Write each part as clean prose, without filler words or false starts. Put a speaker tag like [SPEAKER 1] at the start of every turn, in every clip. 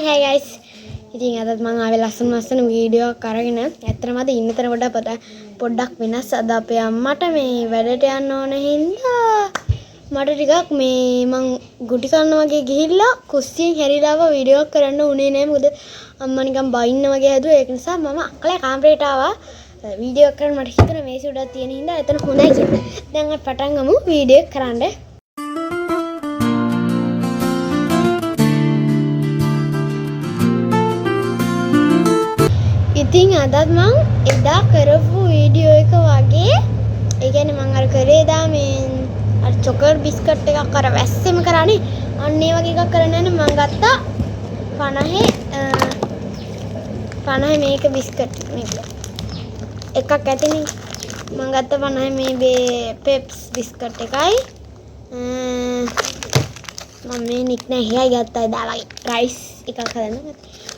[SPEAKER 1] Hey guys. ඉතින් අදත් මම ආවේ ලස්සන වීඩියෝ එකක් අරගෙන. ඇත්තටම අද ඉන්න තැන පොඩ්ඩක් වෙනස්. අද අපේ අම්මට මේ වැඩට යන්න ඕන හින්දා මට ටිකක් මේ මං ගුටි කන්න වගේ ගිහිල්ලා කුස්සියෙන් හැරිලාව වීඩියෝ එකක් කරන්න උනේ නෑ. මොකද අම්මා නිකන් බයින්න වගේ හැදුවා. ඒක නිසා මම අක්කලා කාමරේට ආවා. වීඩියෝ එක කරන්න මට හිතුණා මේසෙ උඩක් තියෙන හින්දා එතන හොඳයි කියලා. දැන් අපි පටන් ගමු වීඩියෝ එක කරන්න. ඉතින් අදත් මං එදා කරපු වීඩියෝ එක වගේ ඒ කියන්නේ මං අර කරේ එදා මේ අර චොකලට් බිස්කට් එකක් අර වැස්සෙම කරානේ අන්න ඒ වගේ එකක් කරන්න යන මං ගත්තා 50 මේක බිස්කට් මේක එකක් ඇතිනේ මං ගත්තා 50 මේ පෙප්ස් බිස්කට් එකයි මම මේ නික්නේ හේයි ගත්තා එදා වගේ රයිස් එකක් හදන්න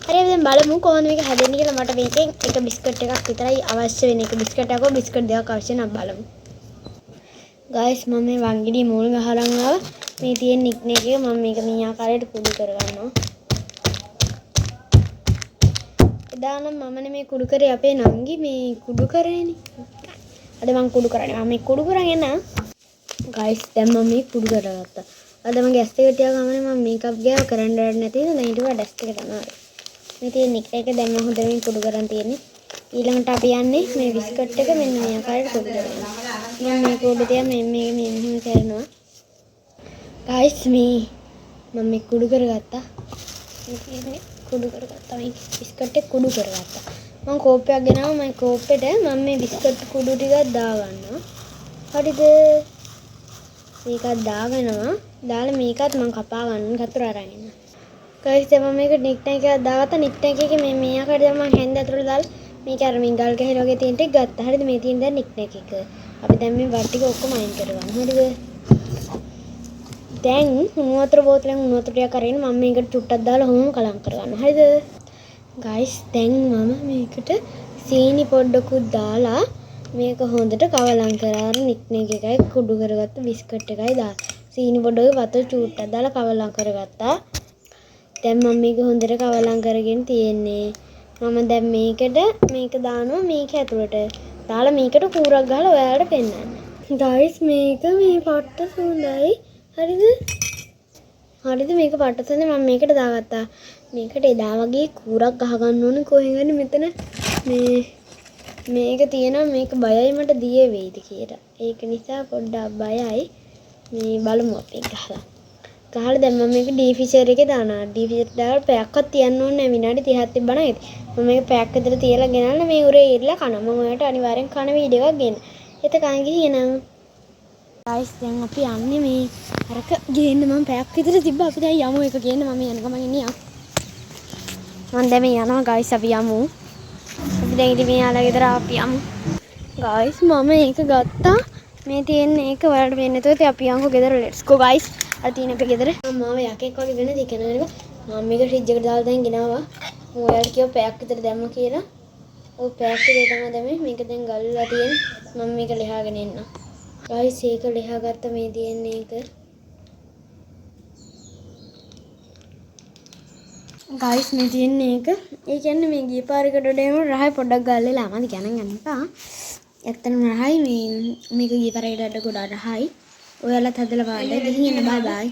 [SPEAKER 1] හරි අපි දැන් බලමු කොහොමද මේක හැදෙන්නේ කියලා මට මේකෙන් එක බිස්කට් එකක් විතරයි අවශ්‍ය වෙන්නේ. එක බිස්කට් එකක් බිස්කට් දෙකක් අවශ්‍ය නම් බලමු. ගයිස් මම මේ වංගිඩි මූල් ගහලන් ආවා. මේ තියෙන නික්නේ එක මම මේක මේ ආකාරයට කුඩු කරගන්නවා. එදා නම් මමනේ මේ කුඩු කරේ අපේ නංගි මේ කුඩු කරේනේ. අද මම කුඩු කරන්නේ. මම මේ කුඩු කරගෙන ගයිස් දැන් මම මේ කුඩු කරගත්තා. අද මම ගෑස් එක තියාගමනේ මම මේකප් ගෑව කරන්න වැඩ නැති නිසා දැන් ඊට වඩා ඩස්ට් එක තමයි. මේ තියෙන එක දැන් මම හොඳට කුඩු කරන් තියෙන්නේ. ඊළඟට අපි යන්නේ මේ බිස්කට් එක මෙන්න මේ ආකාරයට කුඩු කරගන්න. මම මේ කුඩු තියා මේ මෙහෙම කරනවා. ගයිස් මම මේ කුඩු කරගත්තා. මේ තියෙන්නේ කුඩු කරගත්තා. මේ බිස්කට් එක කුඩු කරගත්තා. මම කෝප්පයක් ගෙනාවා. මම කෝප්පෙට මම මේ බිස්කට් කුඩු ටිකක් දාගන්නවා. හරිද? මේකත් දාගනවා. දාලා මේකත් මම කපා ගන්න කතර අරගෙන ඉන්නවා. ගයිස් දැන් මම මේක නික්ටන් එකක් දාගත්තා. නික්ටන් එකේ මේ ආකාරයට මම හැන්ද ඇතුළට දාලා මේක අර මින්ගල් ගහලා වගේ තියෙන ටික ගත්තා. හරිද? මේ තියෙන දැන් නික්ටන් එක. අපි දැන් මේ වට ටික ඔක්කොම අයින් කරගන්න. හරිද? දැන් උණු වතුර බෝතලෙන් උණු වතුර ටිකක් අරගෙන මම මේකට චුට්ටක් දාලා හොම කලම් කරගන්න. හරිද? ගයිස් දැන් මම මේකට සීනි පොඩ්ඩකුත් දාලා මේක හොඳට කවලම් කරලා අර නික්ටන් එකයි කුඩු කරගත්ත බිස්කට් එකයි දාලා සීනි පොඩ්ඩක වතුර චුට්ටක් දාලා කවලම් කරගත්තා. දැන් මම මේක හොඳට කවලම් කරගෙන තියෙන්නේ. මම දැන් මේක දානවා මේක ඇතුළට. දාලා මේකට කූරක් ගහලා ඔයාලට පෙන්නන්න. ගයිස් මේක මේ පට්ට සුන්දරයි. හරිද? හරිද මේක පට්ට සුන්දරයි. මම මේකට දාගත්තා. මේකට එදා වගේ කූරක් ගහ ගන්න ඕනේ කොහෙන්ද මෙතන මේක තියෙනවා මේක බයයි මට දිය වෙයිද කියලා. ඒක නිසා පොඩ්ඩක් බයයි. මේ බලමු අපි ගහලා. ගහලා දැන් මම මේක ඩීෆ්‍රීසර් එකේ දානවා. ඩීෆ්‍රීසර් දාලා පැයක්වත් තියන්න ඕනේ නැහැ. විනාඩි 30ක් තිබ්බනම් ඇති. මම මේක පැයක් විතර තියලා ගෙනල්ලා මේ උරේ ඉරලා කනවා. මම ඔයාලට අනිවාර්යෙන් කන වීඩියෝ එකක් ගෙන්න. එතකන් ගිහිනම්. ගයිස් දැන් අපි යන්නේ මේ අරක ගේන්න මම පැයක් විතර තිබ්බා. අපි දැන් යමු ඒක ගේන්න මම යන ගමන් ඉන්නේ. මම දැන් මේ යනවා ගයිස් අපි යමු. අපි දැන් ඉතින් මේ යාළුවා ගෙදර අපි යමු. ගයිස් මම ඒක ගත්තා. මේ තියෙන එක ඔයාලට වෙන්නේ නැතුව ඉතින් අපි යන්කෝ ගෙදර let's go guys. අර තියෙන අපේ ගෙදර මම යකෙක් වගේ වෙන දෙකන එක මම මේක ෆ්‍රිජ් එකට දාලා දැන් ගෙනාවා. මම ඔයාලට කිව්වා පැයක් විතර දැම්ම කියලා. ඔව් පැයක් විතර තමයි දැම්මේ. මේක දැන් ගල්ලා තියෙන්නේ. මම මේක ලියාගෙන එන්න. guys ඒක ලියාගත්ත මේ තියෙන එක. guys මේ තියෙන එක. ඒ කියන්නේ මේ ගිය පාරකට වඩා එමු රහයි පොඩ්ඩක් ගල්ලලා මම ගණන් ගන්න එපා. ඇත්තටම රහයි මේක ගිය පාරකට වඩා ගොඩාක් රහයි. ඔයාලත් හදලා බලන්න. ගිහින් එන්න බයි බයි.